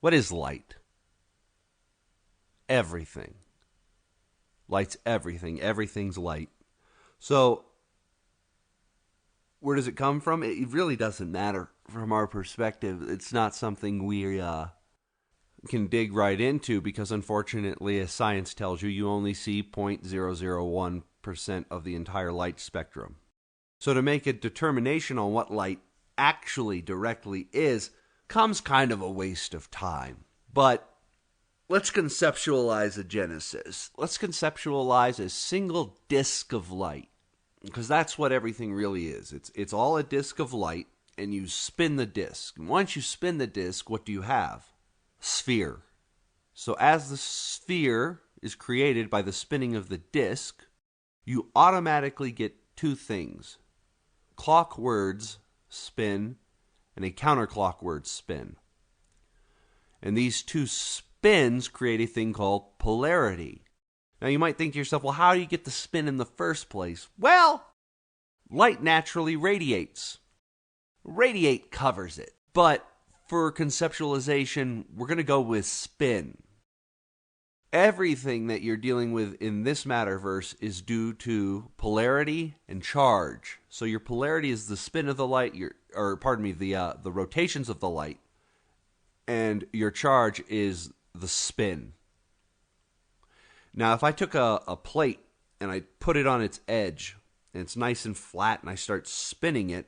What is light? Everything. Light's everything. Everything's light. So, where does it come from? It really doesn't matter from our perspective. It's not something we can dig right into because, unfortunately, as science tells you, you only see 0.001% of the entire light spectrum. So to make a determination on what light actually directly is comes kind of a waste of time. But let's conceptualize a genesis. Let's conceptualize a single disk of light, because that's what everything really is. It's all a disk of light, and you spin the disk. And once you spin the disk, what do you have? Sphere. So as the sphere is created by the spinning of the disk, you automatically get two things. Clockwards spin and a counterclockward spin. And these two spins create a thing called polarity. Now you might think to yourself, well, how do you get the spin in the first place? Well, light naturally radiates. Radiate covers it. But for conceptualization, we're going to go with spin. Everything that you're dealing with in this Matterverse is due to polarity and charge. So your polarity is the spin of the light, the rotations of the light, and your charge is the spin. Now, if I took a plate and I put it on its edge, and it's nice and flat, and I start spinning it,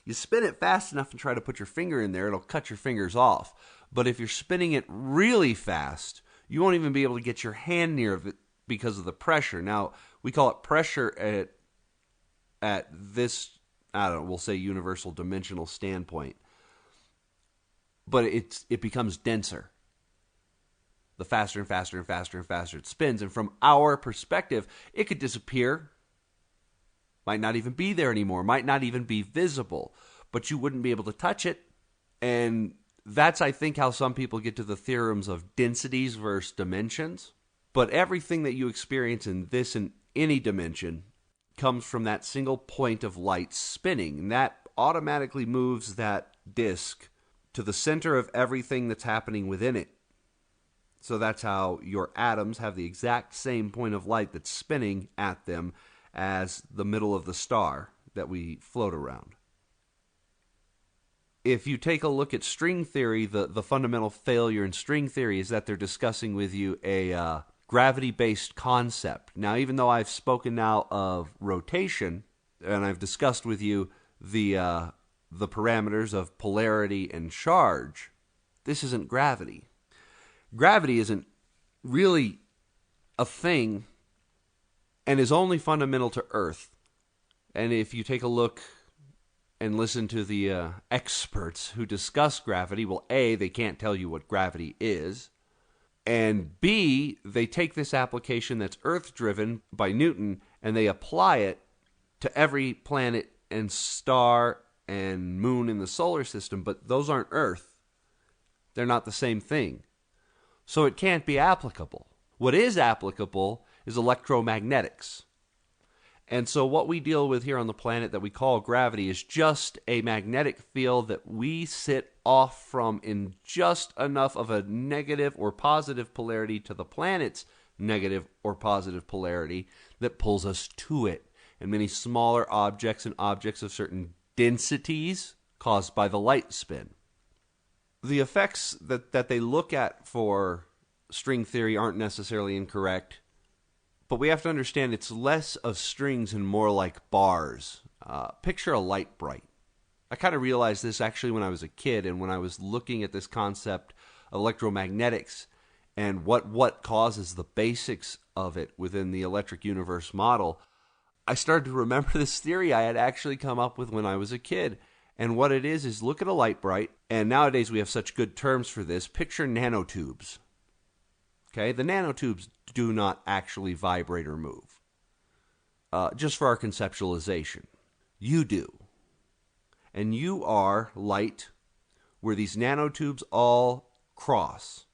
you spin it fast enough and try to put your finger in there, it'll cut your fingers off. But if you're spinning it really fast, you won't even be able to get your hand near it because of the pressure. Now, we call it pressure at this, we'll say universal dimensional standpoint. But it becomes denser. The faster and faster and faster and faster it spins. And from our perspective, it could disappear. Might not even be there anymore. Might not even be visible. But you wouldn't be able to touch it. And that's, I think, how some people get to the theorems of densities versus dimensions. But everything that you experience in this and any dimension comes from that single point of light spinning. And that automatically moves that disk to the center of everything that's happening within it. So that's how your atoms have the exact same point of light that's spinning at them as the middle of the star that we float around. If you take a look at string theory, the fundamental failure in string theory is that they're discussing with you a gravity-based concept. Now, even though I've spoken now of rotation, and I've discussed with you the parameters of polarity and charge, this isn't gravity. Gravity isn't really a thing and is only fundamental to Earth. And if you take a look and listen to the experts who discuss gravity, well, A, they can't tell you what gravity is, and B, they take this application that's Earth-driven by Newton, and they apply it to every planet and star and moon in the solar system, but those aren't Earth. They're not the same thing. So it can't be applicable. What is applicable is electromagnetics. And so what we deal with here on the planet that we call gravity is just a magnetic field that we sit off from in just enough of a negative or positive polarity to the planet's negative or positive polarity that pulls us to it. And many smaller objects and objects of certain densities caused by the light spin. The effects that they look at for string theory aren't necessarily incorrect, but we have to understand it's less of strings and more like bars. Picture a light bright. I kind of realized this actually when I was a kid and when I was looking at this concept of electromagnetics and what causes the basics of it within the electric universe model. I started to remember this theory I had actually come up with when I was a kid. And what it is look at a light bright, and nowadays we have such good terms for this. Picture nanotubes. Okay, the nanotubes do not actually vibrate or move. Just for our conceptualization. You do. And you are light where these nanotubes all cross.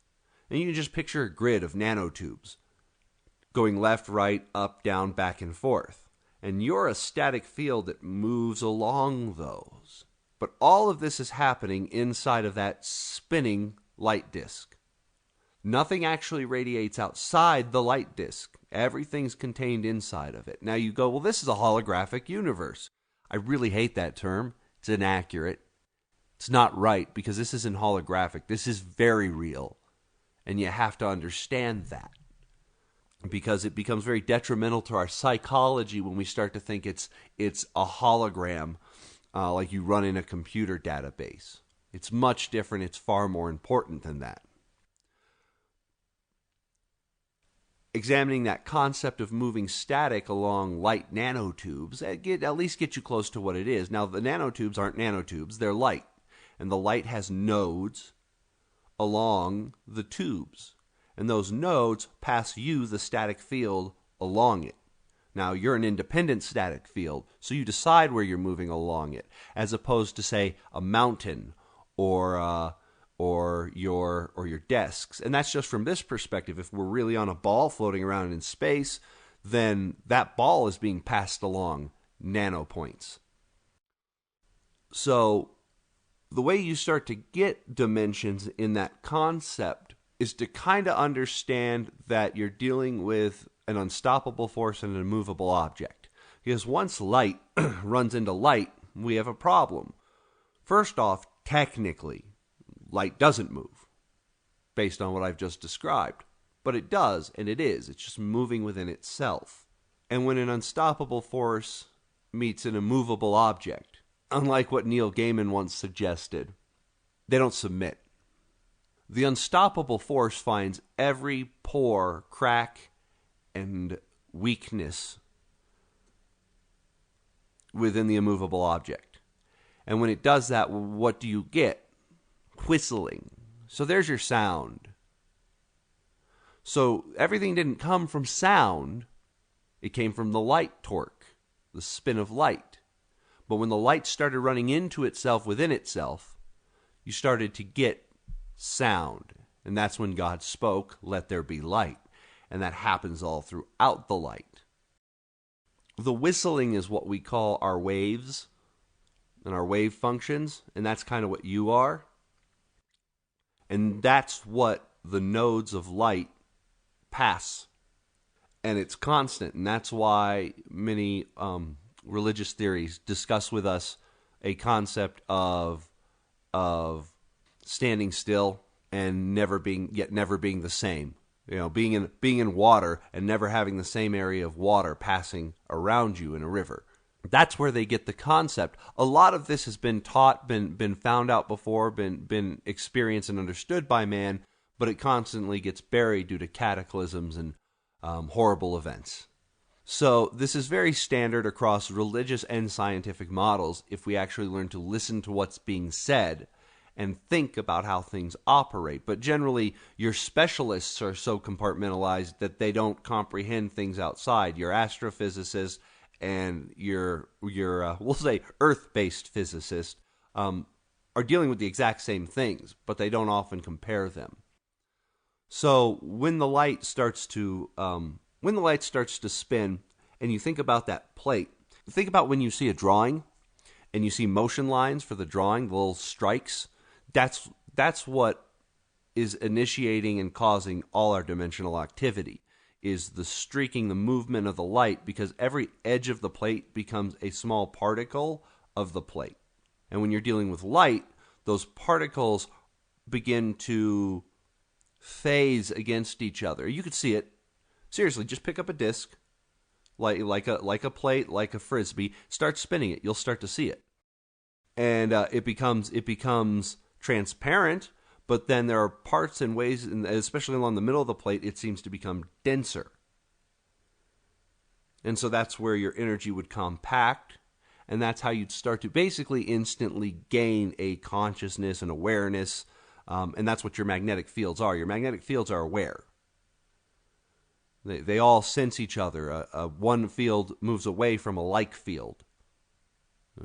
And you can just picture a grid of nanotubes going left, right, up, down, back, and forth. And you're a static field that moves along those. But all of this is happening inside of that spinning light disk. Nothing actually radiates outside the light disk. Everything's contained inside of it. Now you go, well, this is a holographic universe. I really hate that term. It's inaccurate. It's not right, because this isn't holographic. This is very real. And you have to understand that, because it becomes very detrimental to our psychology when we start to think it's a hologram, like you run in a computer database. It's much different. It's far more important than that. Examining that concept of moving static along light nanotubes at least get you close to what it is. Now, the nanotubes aren't nanotubes, they're light. And the light has nodes along the tubes. And those nodes pass you the static field along it. Now, you're an independent static field, so you decide where you're moving along it, as opposed to, say, a mountain or your desks. And that's just from this perspective. If we're really on a ball floating around in space, then that ball is being passed along nanopoints. So the way you start to get dimensions in that concept is to kind of understand that you're dealing with an unstoppable force and an immovable object. Because once light runs into light, we have a problem. First off, technically, light doesn't move, based on what I've just described. But it does, and it is. It's just moving within itself. And when an unstoppable force meets an immovable object, unlike what Neil Gaiman once suggested, they don't submit. The unstoppable force finds every pore, crack, and weakness within the immovable object. And when it does that, what do you get? Whistling. So there's your sound. So everything didn't come from sound. It came from the light torque, the spin of light. But when the light started running into itself within itself, you started to get sound. And that's when God spoke, "Let there be light." And that happens all throughout the light. The whistling is what we call our waves and our wave functions. And that's kind of what you are. And that's what the nodes of light pass. And it's constant. And that's why many religious theories discuss with us a concept of standing still and never being the same. You know, being in water and never having the same area of water passing around you in a river. That's where they get the concept. A lot of this has been taught, been found out before, been experienced and understood by man, but it constantly gets buried due to cataclysms and horrible events. So this is very standard across religious and scientific models if we actually learn to listen to what's being said and think about how things operate. But generally, your specialists are so compartmentalized that they don't comprehend things outside. Your astrophysicists and your we'll say Earth-based physicists are dealing with the exact same things, but they don't often compare them. So when the light starts to spin, and you think about that plate, think about when you see a drawing, and you see motion lines for the drawing, the little strikes. That's what is initiating and causing all our dimensional activity. Is the streaking, the movement of the light, because every edge of the plate becomes a small particle of the plate. And when you're dealing with light, those particles begin to phase against each other. You could see it. Seriously, just pick up a disc, like a plate, like a frisbee, start spinning it. You'll start to see it. And it becomes transparent, but then there are parts and ways, especially along the middle of the plate, it seems to become denser. And so that's where your energy would compact, and that's how you'd start to basically instantly gain a consciousness and awareness, and that's what your magnetic fields are. Your magnetic fields are aware. They all sense each other. One field moves away from a like field.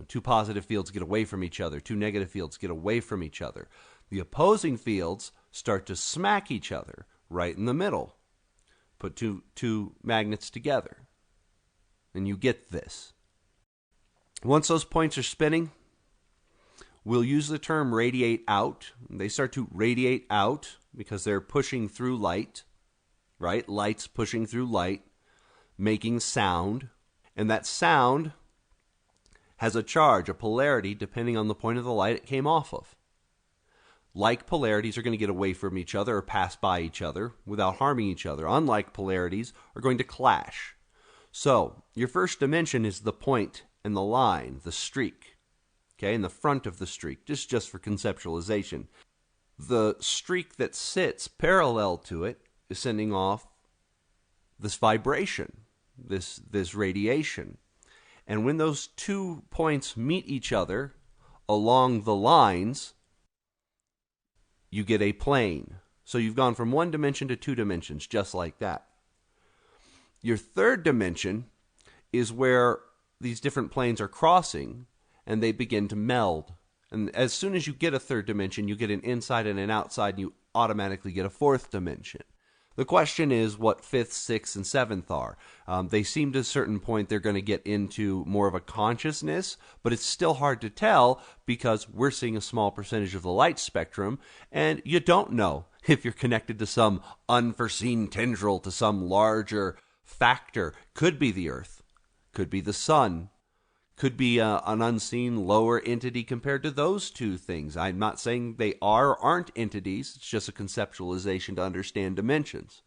Two positive fields get away from each other. Two negative fields get away from each other. The opposing fields start to smack each other right in the middle. Put two magnets together, and you get this. Once those points are spinning, We'll use the term radiate out. They start to radiate out because they're pushing through light, right? Light's pushing through light, making sound. And that sound has a charge, a polarity, depending on the point of the light it came off of. Like polarities are going to get away from each other or pass by each other without harming each other. Unlike polarities are going to clash. So your first dimension is the point and the line, the streak, okay, in the front of the streak, just for conceptualization. The streak that sits parallel to it is sending off this vibration, this radiation. And when those 2 points meet each other along the lines, you get a plane. So you've gone from 1 dimension to 2 dimensions, just like that. Your third dimension is where these different planes are crossing and they begin to meld. And as soon as you get a third dimension, you get an inside and an outside, and you automatically get a fourth dimension. The question is what fifth, sixth, and seventh are. They seem to a certain point they're going to get into more of a consciousness, but it's still hard to tell because we're seeing a small percentage of the light spectrum, and you don't know if you're connected to some unforeseen tendril, to some larger factor. Could be the Earth, could be the sun, could be an unseen lower entity compared to those two things. I'm not saying they are or aren't entities. It's just a conceptualization to understand dimensions.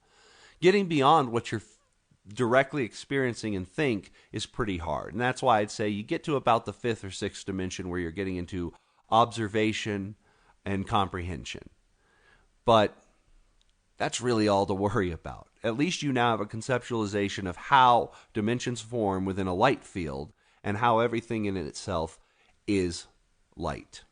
Getting beyond what you're directly experiencing and think is pretty hard. And that's why I'd say you get to about the fifth or sixth dimension where you're getting into observation and comprehension. But that's really all to worry about. At least you now have a conceptualization of how dimensions form within a light field and how everything in itself is light.